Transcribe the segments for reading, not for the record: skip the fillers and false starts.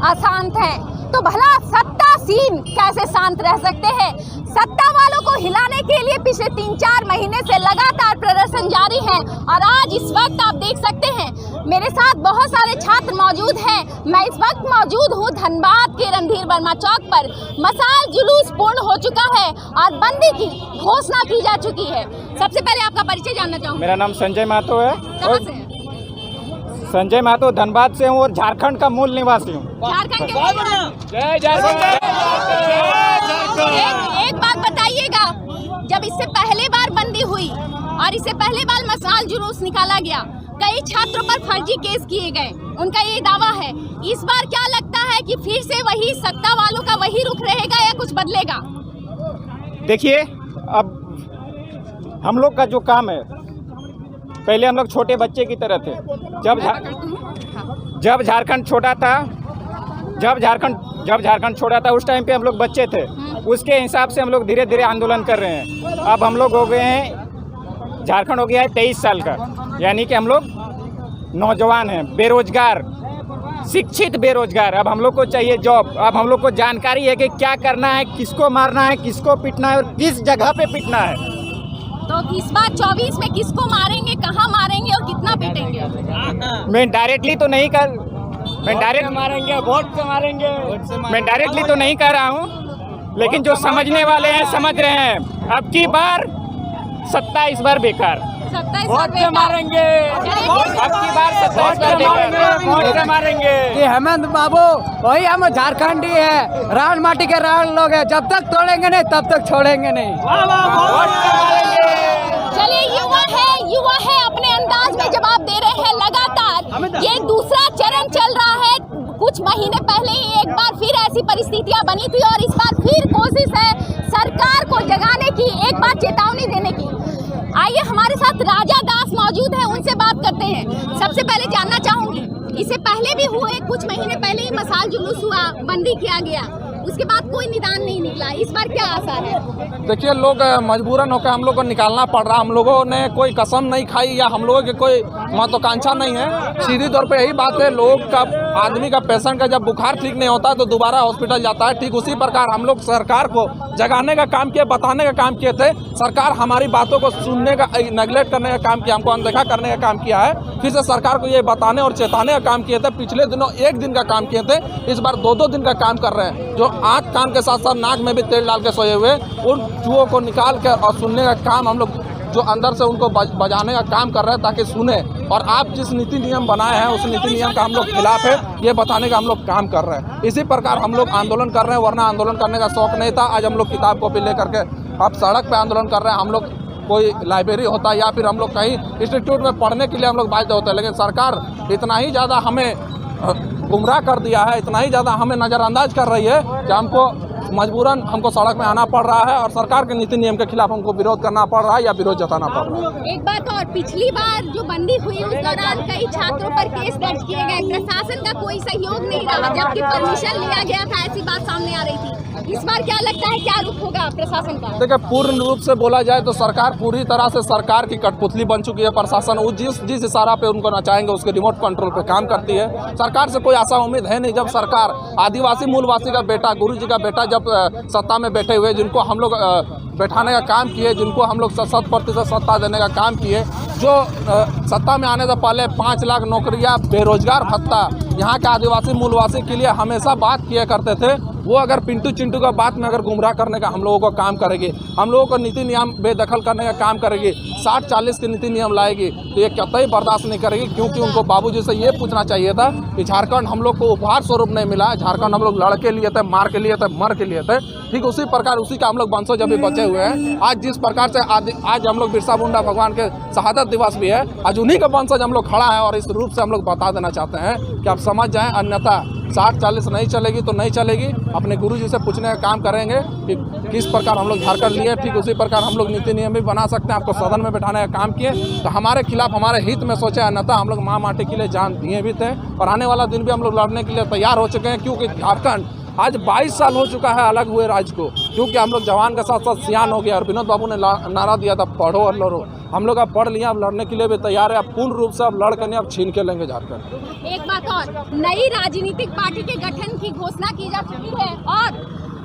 अशांत हैं, तो भला सत्तासीन कैसे शांत रह सकते हैं? सत्ता वालों को हिलाने के लिए पिछले 3-4 महीने से लगातार प्रदर्शन जारी है और आज इस वक्त आप देख सकते हैं मेरे साथ बहुत सारे छात्र मौजूद हैं। मैं इस वक्त मौजूद हूँ धनबाद के रणधीर वर्मा चौक पर। मसाल जुलूस पूर्ण हो चुका है और बंदी की घोषणा की जा चुकी है। सबसे पहले आपका परिचय जानना चाहूँगा। मेरा नाम संजय महतो है। कहाँ से हैं? संजय महतो धनबाद से हूँ और झारखंड का मूल निवासी हूँ। झारखंड के। जय झारखंड। एक बात बताइएगा, जब इससे पहले बार बंदी हुई और इससे पहले बार मसाल जुलूस निकाला गया, कई छात्रों पर फर्जी केस किए गए, उनका ये दावा है। इस बार क्या लगता है कि फिर से वही सत्ता वालों का वही रुख रहेगा या कुछ बदलेगा? देखिए, अब हम लोग का जो काम है, पहले हम लोग छोटे बच्चे की तरह थे। जब झारखंड छोटा था, जब झारखंड छोड़ा था उस टाइम पे हम लोग बच्चे थे। उसके हिसाब से हम लोग धीरे धीरे आंदोलन कर रहे हैं। अब हम लोग हो गए हैं, झारखंड हो गया है 23 साल का, यानी कि हम लोग नौजवान हैं, बेरोजगार, शिक्षित बेरोजगार। अब हम लोग को चाहिए जॉब। अब हम लोग को जानकारी है कि क्या करना है, किसको मारना है, किसको पीटना है और किस जगह पे पीटना है। तो इस बार 24 में किसको मारेंगे, कहाँ मारेंगे और कितना पीटेंगे? मैं डायरेक्टली तो नहीं कर मारेंगे, वोट से मारेंगे। मैं डायरेक्टली तो नहीं कह रहा हूँ, लेकिन जो समझने वाले हैं समझ रहे हैं। अब की बार 27 बार बेकार, 27 वोट से मारेंगे। अब की बार 27 बार बेकार, वोट से मारेंगे। कि हेमंत बाबू वही हम झारखंडी है, रान माटी के रान लोग हैं। जब तक तोड़ेंगे नहीं तब तक छोड़ेंगे नहीं। चलिए, युवा है अपने अंदाज में जवाब दे रहे हैं। लगातार ये दूसरा चरण चल रहा है। कुछ महीने पहले ही एक बार फिर ऐसी परिस्थितियां बनी थी और इस बार फिर कोशिश है सरकार को जगाने की, एक बार चेतावनी देने की। आइए, हमारे साथ राजा दास मौजूद हैं, उनसे बात करते हैं। सबसे पहले जानना चाहूंगी, इससे पहले भी हुए, कुछ महीने पहले ही मसाल जुलूस हुआ, बंदी किया गया, उसके बाद कोई निदान नहीं निकला। इस बार क्या आशा है? देखिए, लोग मजबूरन होकर हम लोग को निकालना पड़ रहा। हम लोगों ने कोई कसम नहीं खाई या हम लोगों की कोई महत्वाकांक्षा नहीं है। सीधी तौर पे यही बात है, लोग का, आदमी का, पेशेंट का जब बुखार ठीक नहीं होता तो दोबारा हॉस्पिटल जाता है। ठीक उसी प्रकार हम लोग सरकार को जगाने का काम किए, बताने का काम किए थे। सरकार हमारी बातों को सुनने का, नेगलेक्ट करने का काम किया, हमको अनदेखा करने का काम किया है। फिर से सरकार को ये बताने और चेताने का काम किए थे। पिछले दिनों 1 दिन का काम किए थे, इस बार 2-2 दिन का काम कर रहे हैं। जो आँख कान के साथ साथ नाक में भी तेल डाल के सोए हुए, उन चूहों को निकाल कर और सुनने का काम हम लोग, जो अंदर से उनको बजाने का काम कर रहे हैं ताकि सुने। और आप जिस नीति नियम बनाए हैं उस नीति नियम का हम लोग खिलाफ है, ये बताने का हम लोग काम कर रहे हैं। इसी प्रकार हम लोग आंदोलन कर रहे हैं, वरना आंदोलन करने का शौक नहीं था। आज हम लोग किताब कॉपी लेकर के अब सड़क पे आंदोलन कर रहे हैं। हम लोग कोई लाइब्रेरी होता या फिर हम लोग कहीं इंस्टीट्यूट में पढ़ने के लिए हम लोग बाध्य होते हैं, लेकिन सरकार इतना ही ज़्यादा हमें गुमराह कर दिया है, इतना ही ज़्यादा हमें नज़रअंदाज कर रही है कि हमको मजबूरन हमको सड़क में आना पड़ रहा है और सरकार के नीति नियम के खिलाफ हमको विरोध करना पड़ रहा है या विरोध जताना पड़ रहा है। एक बात और, पिछली बार जो बंदी हुई उस दौरान कई छात्रों पर केस दर्ज किए गए, प्रशासन का कोई सहयोग नहीं रहा, जबकि परमिशन लिया गया था, ऐसी बात सामने आ रही थी। इस बार क्या लगता है, क्या रुख होगा प्रशासन का? देखिए, पूर्ण रूप से बोला जाए तो सरकार पूरी तरह से सरकार की कठपुतली बन चुकी है। प्रशासन वो जिस इशारा पे उनको नचाएंगे उसके रिमोट कंट्रोल पे काम करती है। सरकार से कोई आशा उम्मीद है नहीं। जब सरकार आदिवासी मूलवासी का बेटा, गुरु जी का बेटा जब सत्ता में बैठे हुए, जिनको हम लोग बैठाने का काम किए, जिनको हम लोग 100% सत्ता देने का काम किए, जो सत्ता में आने से पहले 5 लाख नौकरियां, बेरोजगार भत्ता यहाँ के आदिवासी मूलवासी के लिए हमेशा बात किया करते थे, वो अगर पिंटू चिंटू का बात में अगर गुमराह करने का हम लोगों को काम करेगी, हम लोगों को नीति नियम बेदखल करने का काम करेगी, 60-40 के नीति नियम लाएगी, तो ये कतई बर्दाश्त नहीं करेगी। क्योंकि उनको बाबूजी से ये पूछना चाहिए था कि झारखंड हम लोग को उपहार स्वरूप नहीं मिला, झारखंड हम लोग लड़ के लिए थे, मार के लिए थे, मर के लिए थे। ठीक उसी प्रकार उसी का हम लोग वंशज अभी बचे हुए हैं। आज जिस प्रकार से आज हम लोग बिरसा मुंडा भगवान के शहादत दिवस भी है, आज उन्हीं का वंशज हम लोग खड़ा है और इस रूप से हम लोग बता देना चाहते हैं कि आप समझ जाएं, अन्यथा 60-40 नहीं चलेगी तो नहीं चलेगी। अपने गुरुजी से पूछने का काम करेंगे कि किस प्रकार हम लोग झारखंड लिए, ठीक उसी प्रकार हम लोग नीति नियम भी बना सकते हैं। आपको सदन में बैठाने का काम किए तो हमारे खिलाफ, हमारे हित में सोचे, अन्यथा हम लोग माँ माटी के लिए जान दिए भी थे और आने वाला दिन भी हम लोग लड़ने के लिए तैयार हो चुके हैं। क्योंकि झारखंड आज 22 साल हो चुका है अलग हुए राज्य को, क्योंकि हम लोग जवान के साथ साथ सियान हो गया। और विनोद बाबू ने नारा दिया था, पढ़ो और लड़ो। हम लोग अब पढ़ लिए, अब लड़ने के लिए भी तैयार है। अब पूर्ण रूप से अब लड़ कर नहीं, अब छीन के लेंगे झारखंड। एक बात और, नई राजनीतिक पार्टी के गठन की घोषणा की जा चुकी है और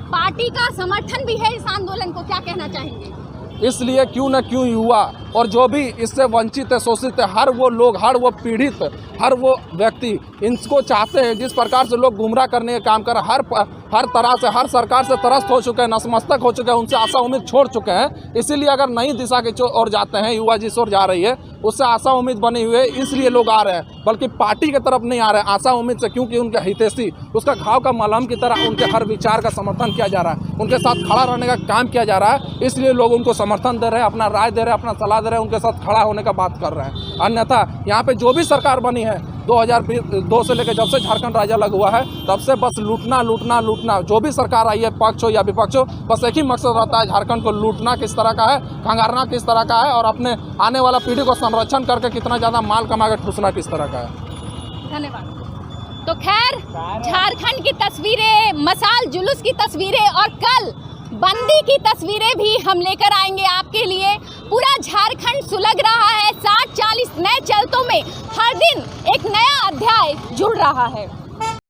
पार्टी का समर्थन भी है इस आंदोलन को, क्या कहना चाहेंगे? इसलिए क्यों न क्यों युवा और जो भी इससे वंचित है, शोषित है, हर वो लोग, हर वो पीड़ित, हर वो व्यक्ति इनको चाहते हैं। जिस प्रकार से लोग गुमराह करने का काम कर रहे हैं, हर तरह से, हर सरकार से त्रस्त हो चुके हैं, नतमस्तक हो चुके हैं, उनसे आशा उम्मीद छोड़ चुके हैं। इसीलिए अगर नई दिशा की ओर जाते हैं, युवा जिस ओर जा रही है उससे आशा उम्मीद बनी हुई है, इसलिए लोग आ रहे हैं, बल्कि पार्टी की तरफ नहीं आ रहे हैं, आशा उम्मीद से, क्योंकि उनके हितैषी उसका घाव का मलहम की तरह उनके हर विचार का समर्थन किया जा रहा है, उनके साथ खड़ा रहने का काम किया जा रहा है। इसलिए लोग उनको समर्थन दे रहे हैं, अपना राय दे रहे हैं, अपना सलाह दे रहे हैं, उनके साथ खड़ा होने का बात कर रहे हैं। अन्यथा यहाँ पे जो भी सरकार बनी है 2002 से लेकर जब से झारखंड राज्य अलग हुआ है तब से बस लूटना लूटना लूटना। जो भी सरकार आई है, पक्ष हो या विपक्ष हो, बस एक ही मकसद रहता है, झारखंड को लूटना किस तरह का है, खंगारना किस तरह का है और अपने आने वाला पीढ़ी को संरक्षण करके कितना ज़्यादा माल कमा के ठूसना किस तरह का है। धन्यवाद। तो खैर, झारखंड की तस्वीरें, मसाल जुलूस की तस्वीरें और कल बंदी की तस्वीरें भी हम लेकर आएंगे आपके लिए। पूरा झारखंड सुलग रहा है, 60-40 नए चलतों में हर दिन एक नया अध्याय जुड़ रहा है।